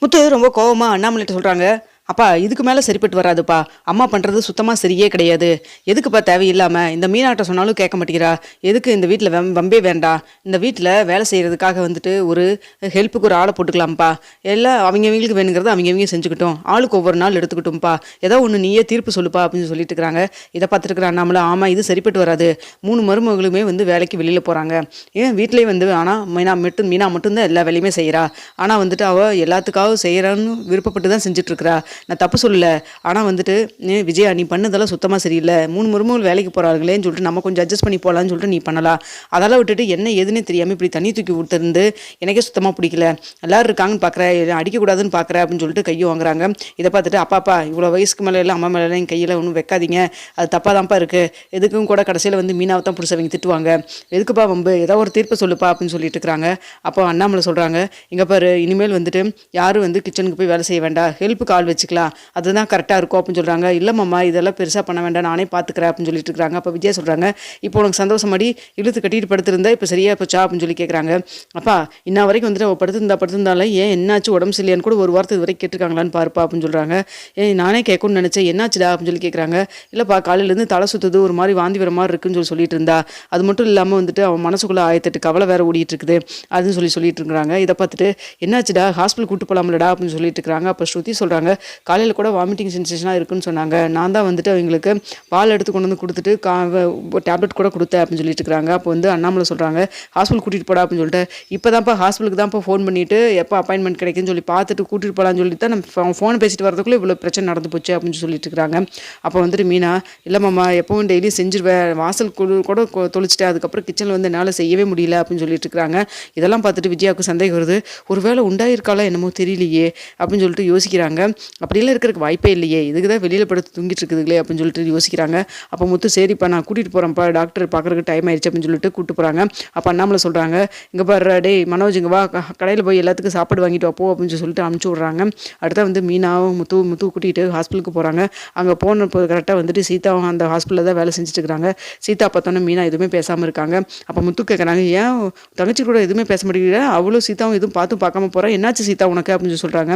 முத்து ரொம்ப கோவமா அண்ணாமலைட்ட சொல்றாங்க. அப்பா இதுக்கு மேலே சரிப்பட்டு வராதுப்பா. அம்மா பண்ணுறது சுத்தமாக சரியே கிடையாது. எதுக்குப்பா தேவையில்லாம இந்த மீனாட்ட சொன்னாலும் கேட்க மாட்டேங்கிறா. எதுக்கு இந்த வீட்டில் வம்பே வேண்டாம். இந்த வீட்டில் வேலை செய்கிறதுக்காக வந்துட்டு ஒரு ஹெல்ப்புக்கு ஒரு ஆளை போட்டுக்கலாம்ப்பா. எல்லாம் அவங்கவங்களுக்கு வேணுங்கிறத அவங்கவங்க செஞ்சுக்கிட்டோம். ஆளுக்கு ஒவ்வொரு நாள் எடுத்துக்கிட்டோம்ப்பா. ஏதோ ஒன்று நீயே தீர்ப்பு சொல்லுப்பா அப்படின்னு சொல்லிட்டு இருக்கிறாங்க. இதை பார்த்துருக்குற அண்ணாமலை, ஆமாம் இது சரிப்பட்டு வராது. 3 மருமகளுமே வந்து வேலைக்கு வெளியில் போகிறாங்க. ஏன் வீட்டிலே வந்து ஆனால் மீனா மட்டும்தான் எல்லா வேலையுமே செய்கிறா. ஆனால் வந்துட்டு அவள் எல்லாத்துக்காகவும் செய்கிறான்னு விருப்பப்பட்டு தான் செஞ்சிட்ருக்கிறா. நான் தப்பு சொல்லல. ஆனால் வந்துட்டு விஜயா நீ பண்ணதெல்லாம் சுத்தமாக சரியில்லை. 3 மருமகள் வேலைக்கு போகிறாங்களேன்னு சொல்லிட்டு நம்ம கொஞ்சம் அட்ஜஸ்ட் பண்ணி போகலான்னு சொல்லிட்டு நீ பண்ணலாம். அதெல்லாம் விட்டுட்டு என்ன எதுன்னு தெரியாமல் இப்படி தண்ணி தூக்கி விட்டுருந்து எனக்கே சுத்தமாக பிடிக்கல. எல்லோரும் இருக்காங்கன்னு பார்க்குறேன், அடிக்கக்கூடாதுன்னு பார்க்குறேன் அப்படின்னு சொல்லிட்டு கையை வாங்குறாங்க. இதை பார்த்துட்டு அப்பாப்பா இவ்வளோ வயசுக்கு மேலே எல்லாம் அம்மா மேலே என் கையில் ஒன்றும் வைக்காதீங்க, அது தப்பாக தான்ப்பா இருக்குது. எதுக்கும் கூட கடைசியில் வந்து மீனாவை தான் பிடிச்சவங்க திட்டுவாங்க. எதுக்குப்பா வம்பு, ஏதோ ஒரு தீர்ப்பை சொல்லுப்பா அப்படின்னு சொல்லிட்டு இருக்கிறாங்க. அப்போ அண்ணாமலை சொல்கிறாங்க, இங்கே பாரு இனிமேல் வந்துட்டு யாரும் வந்து கிச்சனுக்கு போய் வேலை செய்ய வேண்டாம், ஹெல்ப்புக்கு ஆள் வச்சுக்கலாம், அதுதான் கரெக்டாக இருக்கும் அப்படின்னு சொல்கிறாங்க. இல்லைம்மா இதெல்லாம் பெருசாக பண்ண வேண்டாம், நானே பார்த்துக்கிறேன் அப்படின்னு சொல்லிட்டு இருக்காங்க. அப்போ விஜயா சொல்கிறாங்க, இப்போ உனக்கு சந்தோஷமாடி இழுத்து கட்டிட்டு படுத்திருந்தா இப்போ சரியா போச்சா அப்படின்னு சொல்லி கேட்குறாங்க. அப்பா இன்ன வரைக்கும் வந்துட்டு அவள் படுத்திருந்தாலும் ஏன் என்னாச்சு உடம்பு சரியில்லையான்னு கூட ஒரு வாரத்துக்கு வரைக்கும் கேட்டிருக்காங்களான்னு பாருப்பா அப்படின்னு சொல்கிறாங்க. நானே கேட்கணும்னு நினச்சேன், என்னாச்சுடா அப்படின்னு சொல்லி கேட்குறாங்க. இல்லைப்பா காலையிலேருந்து தலை சுற்றுது, ஒரு மாதிரி வாந்தி வர மாதிரி இருக்குன்னு சொல்லிட்டு இருந்தா. அது மட்டும் இல்லாமல் வந்துட்டு அவன் மனசுக்குள்ளே 1008 கவலை வேற ஓடிட்டு இருக்குது அதுன்னு சொல்லிட்டு இருக்கிறாங்க. இதை பார்த்துட்டு என்னாச்சுடா ஹாஸ்பிட்டல் கூட்டு போகலாம்லடா அப்படின்னு சொல்லிட்டு இருக்கிறாங்க. அப்போ ஸ்ருதி சொல்கிறாங்க, காலையில் கூட வாமிட்டிங் சென்சேஷனாக இருக்குன்னு சொன்னாங்க. நான் தான் வந்துட்டு அவங்களுக்கு பால் எடுத்து கொண்டு வந்து கொடுத்துட்டு டேப்லெட் கூட கொடுத்தேன் அப்படின்னு சொல்லிட்டு இருக்கிறாங்க. அப்போ வந்து அண்ணாமலை சொல்கிறாங்க, ஹாஸ்பிட்டல் கூட்டிகிட்டு போடா அப்படின்னு சொல்லிட்டு. இப்போ தான்ப்பா ஹாஸ்பிட்டலுக்கு தான்ப்பா ஃபோன் பண்ணிவிட்டு எப்போ அப்பாயின்மெண்ட் கிடைக்குன்னு சொல்லி பார்த்துட்டு கூட்டிகிட்டு போகலான்னு சொல்லிட்டு தான் நம்ம ஃபோன் பேசிட்டு வரதுக்குள்ளே இவ்வளோ பிரச்சனை நடந்து போச்சு அப்படின்னு சொல்லிட்டு இருக்கிறாங்க. அப்போ வந்துட்டு மீனா, இல்லைம்மா எப்பவும் டெய்லியும் செஞ்சிருவேன், வாசல் கூட தொளிச்சிட்டேன், அதுக்கப்புறம் கிச்சனில் வந்து என்னால் செய்யவே முடியல அப்படின்னு சொல்லிட்டு இருக்கிறாங்க. இதெல்லாம் பார்த்துட்டு விஜயாவுக்கு சந்தேகம் வருது. ஒரு வேளை உண்டாயிருக்காளா என்னமோ தெரியலையே அப்படின்னு சொல்லிட்டு யோசிக்கிறாங்க. அப்படிலாம் இருக்கிறதுக்கு வாய்ப்பே இல்லையே, இதுக்கு தான் வெளியில் படுத்து தூங்கிட்டு இருக்குதுங்களே அப்படின்னு சொல்லிட்டு யோசிக்கிறாங்க. அப்போ முத்து, சரிப்பா நான் கூட்டிகிட்டு போகிறேன்ப்பா, டாக்டர் பார்க்குறதுக்கு டைம் ஆயிடுச்சு அப்படின்னு சொல்லிட்டு கூப்பிட்டு போகிறாங்க. அப்போ அண்ணாமலை சொல்கிறாங்க, இங்கே பாரு டேய் மனோஜ், இங்கே வா, கடையில் போய் எல்லாத்துக்கும் சாப்பாடு வாங்கிட்டு வாப்போ அப்படின்னு சொல்லிட்டு அனுப்பிச்சி விட்றாங்க. அடுத்த வந்து மீனாவும் முத்து கூட்டிகிட்டு ஹாஸ்பிட்டலுக்கு போகிறாங்க. அங்கே போன கரெக்டாக வந்துட்டு சீதாவும் அந்த ஹாஸ்பிட்டலில் தான் வேலை செஞ்சுட்டு இருக்கிறாங்க. சீதா பார்த்தோன்னே மீனா எதுவுமே பேசாமல் இருக்காங்க. அப்போ முத்து கேட்குறாங்க, ஏன் தங்கச்சி கூட எதுவுமே பேச மாட்டேங்கிற, அவ்வளோ சீதாவும் எதுவும் பார்க்காம போகிறேன், என்னாச்சு சீதா உனக்கு அப்படின்னு சொல்கிறாங்க.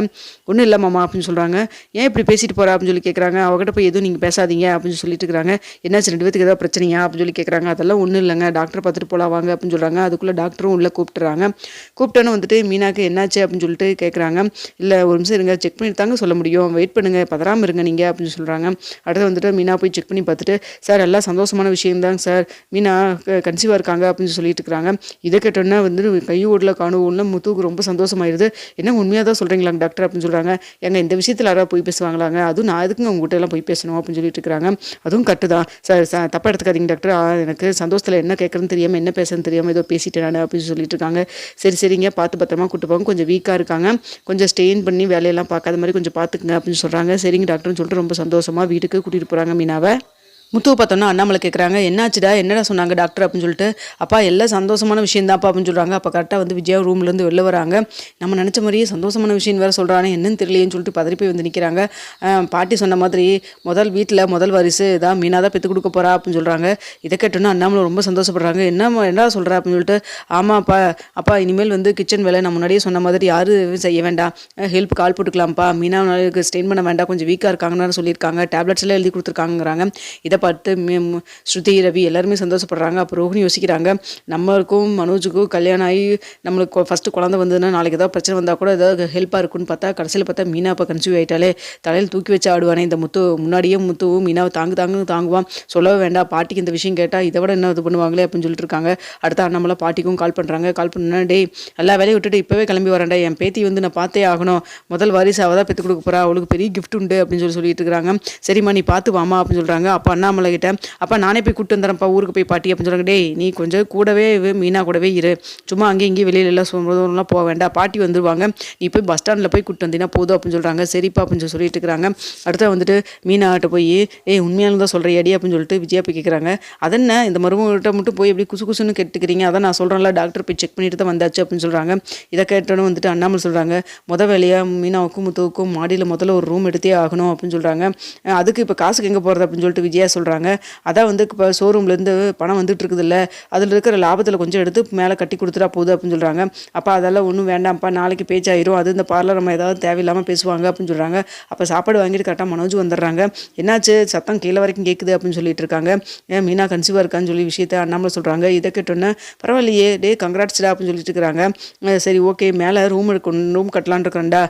ஒன்றும் இல்லை மாமா அப்படின்னு சொல்கிறாங்க. ஏன் இப்படி பேசிட்டு போகிறா அப்படின்னு சொல்லி கேட்குறாங்க. அவகிட்ட போய் எதுவும் நீங்கள் பேசாதீங்க அப்படின்னு சொல்லிட்டு இருக்கிறாங்க. என்னாச்சு 2 பேத்துக்கு ஏதாவது பிரச்சனையா அப்படின்னு சொல்லி கேட்குறாங்க. அதெல்லாம் ஒன்றும் இல்லைங்க, டாக்டர் பார்த்துட்டு போகலாம் வாங்க அப்படின்னு சொல்கிறாங்க. அதுக்குள்ளே டாக்டரும் உள்ளே கூப்பிட்டுறாங்க. கூப்பிட்டோன்னு வந்துட்டு மீனாக்கு என்னாச்சு அப்படின்னு சொல்லிட்டு கேட்குறாங்க. இல்லை ஒரு நிமிஷம் இருங்க, செக் பண்ணிட்டு தாங்க சொல்ல முடியும், வெயிட் பண்ணுங்கள், பதறாமல் இருங்க நீங்கள் அப்படின்னு சொல்கிறாங்க. அடுத்து வந்துட்டு மீனா போய் செக் பண்ணி பார்த்துட்டு, சார் எல்லாம் சந்தோஷமான விஷயம்தாங்க சார், மீனா கன்சீவாக இருக்காங்க அப்படின்னு சொல்லிட்டு இருக்கிறாங்க. இதை கேட்டோன்னா வந்து கையோடல காணுவோம்னா முத்துவுக்கு ரொம்ப சந்தோஷமாயிருது. என்ன உண்மையாக தான் சொல்கிறீங்களாங்க டாக்டர் அப்படின்னு சொல்கிறாங்க. எங்க இந்த விஷயத்தில் யாராவது போய் பேசுவாங்களாங்க, அதுவும் நான் எதுக்குங்க உங்கள்கிட்ட எல்லாம் போய் பேசணும் அப்படின்னு சொல்லிட்டு இருக்கிறாங்க. அதுவும் கட்டு தான் சார், தப்பாக எடுத்துக்காதீங்க டாக்டர், எனக்கு சந்தோஷத்தில் என்ன கேட்குறதுன்னு தெரியாமல் என்ன பேசுறதுன்னு தெரியாமல் ஏதோ பேசிட்டேன் நான் அப்படின்னு சொல்லிட்டு இருக்காங்க. சரிங்க பார்த்து பத்திரமா கூட்டு போங்க, கொஞ்சம் வீக்காக இருக்காங்க, கொஞ்சம் ஸ்டெயின் பண்ணி வேலையெல்லாம் பார்க்காத மாதிரி கொஞ்சம் பார்த்துக்குங்க அப்படின்னு சொல்கிறாங்க. சரிங்க டாக்டர்னு சொல்லிட்டு ரொம்ப சந்தோஷமாக வீட்டுக்கு கூட்டிகிட்டு போகிறாங்க மீனாவை. முத்துவை பார்த்தோன்னா அண்ணாமலை கேட்குறாங்க, என்னாச்சுடா என்னடா சொன்னாங்க டாக்டர் அப்படின்னு சொல்லிட்டு. அப்பா எல்லாம் சந்தோஷமான விஷயம் தான்ப்பா அப்படின்னு சொல்கிறாங்க. அப்போ கரெக்டாக வந்து விஜயா ரூம்லேருந்து வெளில வராங்க. நம்ம நினச்ச மாதிரியே சந்தோஷமான விஷயம் வேறு சொல்கிறானே, என்னன்னு தெரியலையேன்னு சொல்லிட்டு பதறி போய் வந்து நிற்கிறாங்க. பாட்டி சொன்ன மாதிரி முதல் வாரிசு தான் மீனா தான் பெற்று கொடுக்க போகிறா அப்படின்னு சொல்கிறாங்க. இதை கேட்டோன்னா அண்ணாமலை ரொம்ப சந்தோஷப்படுறாங்க. என்ன சொல்கிறா அப்படின்னு சொல்லிட்டு. ஆமாப்பா அப்பா இனிமேல் வந்து கிச்சன் வேலை நான் முன்னாடியே சொன்ன மாதிரி யாரும் செய்ய வேண்டாம், ஹெல்ப் கால் போட்டுக்கலாம்ப்பா, மீனா ஸ்டெயின் பண்ண வேண்டாம், கொஞ்சம் வீக்காக இருக்காங்கன்னு சொல்லியிருக்காங்க, டேப்லெட்ஸ் எல்லாம் எழுதி கொடுத்துருக்காங்கிறாங்க. இதை பார்த்து ஸ்ருதி ரவி எல்லாருமே சந்தோஷப்படுறாங்க. அப்போ ரோஹிணி யோசிக்கிறாங்க, நம்மளுக்கும் மனோஜுக்கும் கல்யாணம் ஆகி நம்மளுக்கு ஃபஸ்ட்டு குழந்தை வந்ததுன்னா நாளைக்கு ஏதாவது பிரச்சனை வந்தால் கூட ஏதாவது ஹெல்ப்பாக இருக்குன்னு பார்த்தா கடைசியில் பார்த்தா மீனா இப்போ கன்சீவ் ஆகிட்டாலே தலையில் தூக்கி வச்சு ஆடுவானே இந்த முத்துவும் மீனாவை தாங்குவான். சொல்லவே வேண்டாம், பாட்டிக்கு இந்த விஷயம் கேட்டால் இதை விட என்ன இது பண்ணுவாங்களே அப்படின்னு சொல்லிட்டு இருக்காங்க. அடுத்த அண்ணாமலை பாட்டிக்கும் கால் பண்ணுறாங்க. கால் பண்ணா, டேய் எல்லா வேலையை விட்டுட்டு இப்போவே கிளம்பி வரேன்டா, என் பேத்தி வந்து நான் பார்த்தே ஆகணும், முதல் வாரிசு அவள் தான் பெற்று கொடுக்க போகிறா, அவளுக்கு பெரிய கிஃப்ட் உண்டு அப்படின்னு சொல்லிட்டு இருக்கிறாங்க. சரிம்மா நீ பார்த்து வாமா அப்படின்னு சொல்கிறாங்க. அப்போ அண்ணாமலை கிட்ட, அப்போ நானே போய் கூப்பிட்டு வந்துடுறேன்ப்பா ஊருக்கு போய் பாட்டி அப்படின்னு சொல்கிறாங்க. டேய் நீ கொஞ்சம் கூடவே மீனா கூடவே இரு, சும்மா அங்கேயும் இங்கேயும் வெளியில எல்லாம் போக வேண்டாம், பாட்டி வந்துடுவாங்க, நீ போய் பஸ் ஸ்டாண்டில் போய் கூப்பிட்டு வந்தீங்கன்னா போதும் அப்படின்னு சொல்கிறாங்க. சரிப்பா அப்படின்னு சொல்லிட்டு இருக்கிறாங்க. அடுத்த வந்துட்டு மீனாட்ட போய், உண்மையாலும் தான் சொல்கிறியாடி அப்படின்னு சொல்லிட்டு விஜயா போய் கேட்குறாங்க. அதென்ன இந்த மருமகிட்ட மட்டும் போய் எப்படி குசுன்னு கேட்டுக்கிறீங்க, அதான் நான் சொல்கிறேன்ல டாக்டர் போய் செக் பண்ணிட்டு தான் வந்தாச்சு அப்படின்னு சொல்கிறாங்க. இதை கேட்டோன்னு வந்துட்டு அண்ணாமலை சொல்கிறாங்க, வேலையாக மீனாவுக்கும் முத்துவுக்கும் மாடியில் முதல்ல ஒரு ரூம் எடுத்தே ஆகணும் அப்படின்னு சொல்கிறாங்க. அதுக்கு இப்போ காசுக்கு எங்கே போகிறது அப்படின்னு சொல்லிட்டு விஜயா சொல்கிறாங்க. அதான் வந்து இப்போ ஷோரூம்லேருந்து பணம் வந்துட்டு இருக்குதுல்ல, அதில் இருக்கிற லாபத்தில் கொஞ்சம் எடுத்து மேலே கட்டி கொடுத்துட்டா போகுது அப்படின்னு சொல்கிறாங்க. அப்போ அதெல்லாம் ஒன்றும் வேண்டாம்ப்பா, நாளைக்கு பேச்சாயிரும், அது இந்த பார்லர் நம்ம ஏதாவது தேவையில்லாமல் பேசுவாங்க அப்படின்னு சொல்கிறாங்க. அப்போ சாப்பாடு வாங்கிட்டு கரெக்டாக மனோஜ் வந்துடுறாங்க. என்னாச்சு சத்தம் கீழே வரைக்கும் கேட்குது அப்படின்னு சொல்லிட்டு இருக்காங்க. மீனா கன்சீவாக இருக்கான்னு சொல்லி விஷயத்த அண்ணாமலை சொல்கிறாங்க. இதை கேட்டோன்னே பரவாயில்லையே டே கங்க்ராட்ஸ்டா அப்படின்னு சொல்லிட்டு இருக்கிறாங்க. சரி ஓகே மேலே ரூம் கட்டலான் இருக்கிறேன்டா,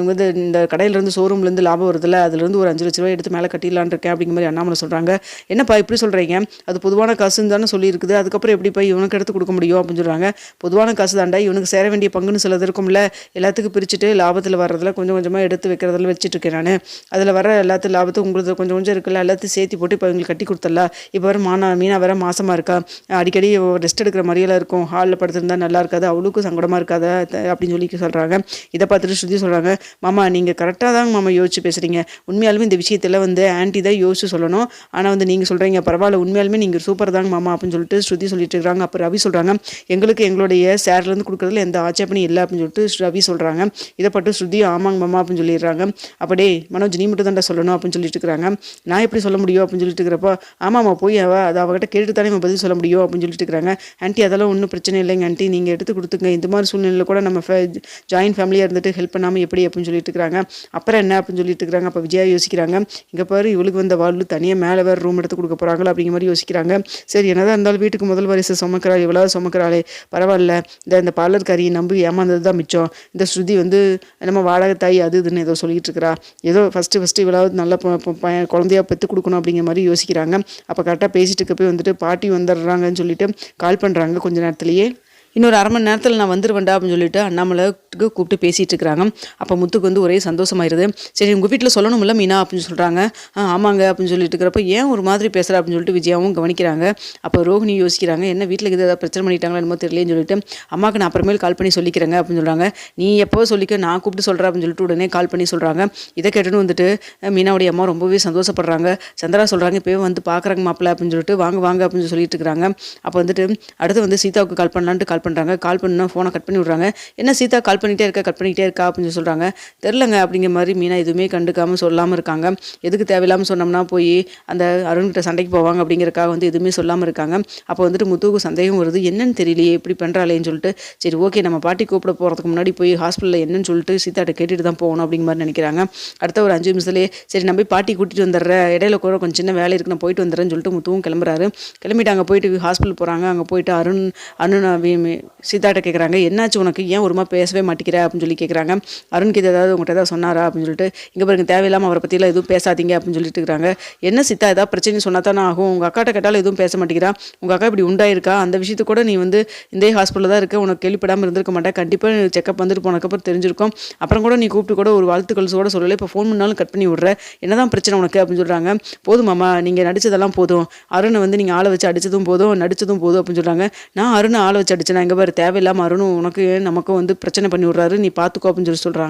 வந்து இந்த கடையிலேருந்து ஷோரூம்லேருந்து லாபம் வருதுல்ல, அதுலேருந்து ஒரு 5 லட்ச ரூபாய் எடுத்து மேலே கட்டிடலான் இருக்கேன் அப்படிங்கிற மாதிரி அண்ணாமலை சொல்கிறாங்க. என்னப்பா இப்படி சொல்கிறீங்க, அது பொதுவான காசுன்னு தானே சொல்லியிருக்குது, அதுக்கப்புறம் எப்படிப்பா இவனுக்கு எடுத்து கொடுக்க முடியும் அப்படின்னு சொல்கிறாங்க. பொதுவான காசு தாண்டா, இவனுக்கு சேர வேண்டிய பங்குன்னு சிலது இருக்கும்ல, எல்லாத்துக்கும் பிரிச்சுட்டு லாபத்தில் வர்றதில் கொஞ்சம் கொஞ்சமாக எடுத்து வைக்கிறதில் வச்சுட்டு இருக்கேன் நான். அதில் வர எல்லாத்தையும் லாபத்தும் உங்களுக்கு கொஞ்சம் கொஞ்சம் இருக்குல்ல, எல்லாத்தையும் சேர்த்து போட்டு இப்போ இவங்களுக்கு கட்டி கொடுத்துடலாம். இப்போ வர மீனா வேற மாசமாக இருக்கா, அடிக்கடி ரெஸ்ட் எடுக்கிற மாதிரியெல்லாம் இருக்கும், ஹாலில் படுத்திருந்தா நல்லா இருக்காது, அவளுக்கும் சங்கடமாக இருக்காது அப்படின்னு சொல்லி சொல்கிறாங்க. இதை பார்த்துட்டு ஸ்ருதி சொல்கிறாங்க, மாமா நீங்கள் கரெக்டாக தான் மாமா யோசிச்சு பேசுகிறீங்க, உண்மையாலுமே இந்த விஷயத்தில் வந்து ஆன்ட்டி தான் யோசிச்சு சொல்லணும், ஆனால் வந்து நீங்கள் சொல்கிறீங்க பரவாயில்ல, உண்மையாலுமே நீங்கள் சூப்பர் தாங்க மாமா அப்படின்னு சொல்லிட்டு ஸ்ருதி சொல்லிட்டு இருக்காங்க. அப்போ ரவி சொல்கிறாங்க, எங்களுக்கு எங்களுடைய ஷேர்லேருந்து கொடுக்குறதுல எந்த ஆட்சேபனையும் இல்லை அப்படின்னு சொல்லிட்டு ரவி சொல்கிறாங்க. இதை பட்டு ஸ்ருதி ஆமாங்க மாமா அப்படின்னு சொல்லிடுறாங்க. அப்படியே மனோஜ் நீ மட்டும் தான்டா சொல்லணும் அப்படின்னு சொல்லிட்டு இருக்கிறாங்க. நான் எப்படி சொல்ல முடியும் அப்படின்னு சொல்லிட்டு இருக்கிறப்போ, ஆமாம்மா போய் அதை அவகிட்ட கேட்டு தானே நம்ம பதில் சொல்ல முடியும் அப்படின்னு சொல்லிட்டு இருக்கிறாங்க. ஆன்ட்டி அதெல்லாம் ஒன்றும் பிரச்சனை இல்லைங்க ஆன்ட்டி, நீங்கள் எடுத்து கொடுத்துங்க, இந்த மாதிரி சூழ்நிலையில் கூட நம்ம ஜாயின்ட் ஃபேமிலியாக இருந்துட்டு ஹெல்ப் பண்ணாமல் எப்படி அப்படின்னு சொல்லிட்டு இருக்கிறாங்க. அப்புறம் என்ன அப்படின்னு சொல்லிட்டு இருக்கிறாங்க. அப்போ விஜயா யோசிக்கிறாங்க, இங்கே பாரு இவளுக்கு வந்த வாழ்வு தனியாக மேலே வேறு ரூம் எடுத்து கொடுக்க போகிறாங்களா அப்படிங்கிற மாதிரி யோசிக்கிறாங்க. சரி என்னதான் இருந்தாலும் வீட்டுக்கு முதல் வரிசை சுமக்கிறாள், இவ்வளோ சுமக்கிறாளே பரவாயில்ல, இந்த பார்லர் காரியை நம்பி ஏமாந்தது தான் மிச்சம், இந்த ஸ்ருதி வந்து நம்ம வாடகை தாய் அது இதுன்னு ஏதோ சொல்லிட்டு இருக்கிறா, ஏதோ ஃபஸ்ட்டு இவ்வளவு நல்ல குழந்தையா பெற்று கொடுக்கணும் அப்படிங்கிற மாதிரி யோசிக்கிறாங்க. அப்போ கரெக்டாக பேசிட்டு இருக்க போய் வந்துட்டு பாட்டி வந்துடுறாங்கன்னு சொல்லிட்டு கால் பண்ணுறாங்க கொஞ்ச நேரத்துலேயே. இன்னொரு 1/2 மணி நேரத்தில் நான் வந்துருவேண்டா அப்படின்னு சொல்லிட்டு அண்ணாமலைக்கு கூப்பிட்டு பேசிகிட்டு இருக்கிறாங்க. அப்போ முத்துக்கு வந்து ஒரே சந்தோஷமாயிருது. சரி உங்கள் வீட்டில் சொல்லணும்ல மீனா அப்படின்னு சொல்கிறாங்க. ஆமாங்க அப்படின்னு சொல்லிட்டு இருக்கிறப்ப ஏன் ஒரு மாதிரி பேசுகிறா அப்படின்னு சொல்லிட்டு விஜயாவும் கவனிக்கிறாங்க. அப்போ ரோஹிணி யோசிக்கிறாங்க, என்ன வீட்டில் ஏதாவது பிரச்சனை பண்ணிட்டாங்களா என்னமோ தெரியலேன்னு சொல்லிட்டு அம்மாவுக்கு நான் அப்புறமேல் கால் பண்ணி சொல்லிக்கிறேங்க அப்படின்னு சொல்கிறாங்க. நீ எப்போ சொல்லிக்க, நான் கூப்பிட்டு சொல்கிறேன் அப்படின்னு சொல்லிட்டு உடனே கால் பண்ணி சொல்கிறாங்க. இதை கேட்டுன்னு வந்துட்டு மீனாவுடைய அம்மா ரொம்பவே சந்தோஷப்படுறாங்க. சந்திரா சொல்கிறாங்க இப்போவே வந்து பார்க்குறாங்க மாப்பிள்ள அப்படின்னு சொல்லிட்டு வாங்க வாங்க அப்படின்னு சொல்லிட்டு இருக்கிறாங்க. அப்போ வந்துட்டு அடுத்து வந்து சீதாவுக்கு கால் பண்ணலான்ட்டு கால் பண்ணுறாங்க. கால் பண்ணா ஃபோனை கட் பண்ணி விட்றாங்க. என்ன சீதா கால் பண்ணிகிட்டே இருக்கா அப்படின்னு சொல்கிறாங்க. தெரிலங்க அப்படிங்கிற மாதிரி மீனா எதுவுமே கண்டுக்காமல் சொல்லாமல் இருக்காங்க. எதுக்கு தேவையில்லாமல் சொன்னோம்னா போய் அந்த அருண்கிட்ட சண்டைக்கு போவாங்க அப்படிங்கிறக்காக வந்து எதுவுமே சொல்லாமல் இருக்காங்க. அப்போ வந்துட்டு முத்துவுக்கு சந்தேகம் வருது, என்னன்னு தெரியலையே இப்படி பண்ணுறாளேன்னு சொல்லிட்டு. சரி ஓகே நம்ம பாட்டி கூப்பிட போகிறதுக்கு முன்னாடி போய் ஹாஸ்பிட்டலில் என்னன்னு சொல்லிட்டு சீதாட்ட கேட்டுட்டு தான் போகணும் அப்படிங்கிற மாதிரி நினைக்கிறாங்க. அடுத்த ஒரு 5 நிமிஷத்துலேயே சரி நம்ம போய் பாட்டி கூட்டிகிட்டு வந்துடுறேன், இடையில கூட கொஞ்சம் சின்ன வேலை இருக்கு நான் போயிட்டு வந்துடுறேன்னு சொல்லிட்டு முத்துவும் கிளம்புறாரு. கிளம்பிட்டு அங்கே போயிட்டு ஹாஸ்பிட்டல் போகிறாங்க. அங்கே போயிட்டு அருண் சீதாட்ட கேட்குறாங்க, என்னாச்சு உனக்கு, ஏன் ஒருமா பேசவே மாட்டேங்கிற அப்படின்னு சொல்லி கேட்குறாங்க. அருணுக்கு இது ஏதாவது உங்கள்கிட்ட ஏதாவது சொன்னாரா அப்படின்னு சொல்லிட்டு, இங்கே பாருங்க தேவையில்லாமல் அவரை பற்றிலாம் எதுவும் பேசாதீங்க அப்படின்னு சொல்லிட்டு இருக்கிறாங்க. என்ன சீதா ஏதாவது பிரச்சனை சொன்னா தானே ஆகும், உங்கள் அக்காட்ட கேட்டாலும் எதுவும் பேச மாட்டேங்கிறா, உங்கள் அக்கா இப்படி உண்டாயிருக்கா, அந்த விஷயத்து கூட நீ வந்து இந்த ஹாஸ்பிட்டலில் தான் இருக்க, உனக்கு கேள்விப்படாமல் இருந்திருக்க மாட்டேன், கண்டிப்பாக செக்அப் வந்துட்டு போனதுக்கப்புறம் தெரிஞ்சிருக்கும், அப்புறம் கூட நீ கூப்பிட்டு கூட ஒரு வாழ்த்துக்கள் கூட சொல்லலை, இப்போ ஃபோன் பண்ணாலும் கட் பண்ணி விட்ற, என்னதான் பிரச்சனை உனக்கு அப்படின்னு சொல்கிறாங்க. போதுமாம்மா நீங்கள் நடித்ததெல்லாம் போதும், அருணை வந்து நீங்கள் ஆளை வச்சு அடித்ததும் போதும் நடித்ததும் போதும் அப்படின்னு சொல்கிறாங்க. நான் அருணை ஆளை வச்சு அடிச்சேன், எங்கே பாரு தேவையில்லாமல் அருணும் உனக்கு நமக்கும் வந்து பிரச்சனை பண்ணி விட்றாரு, நீ பார்த்துக்கோ அப்படின்னு சொல்கிறாங்க.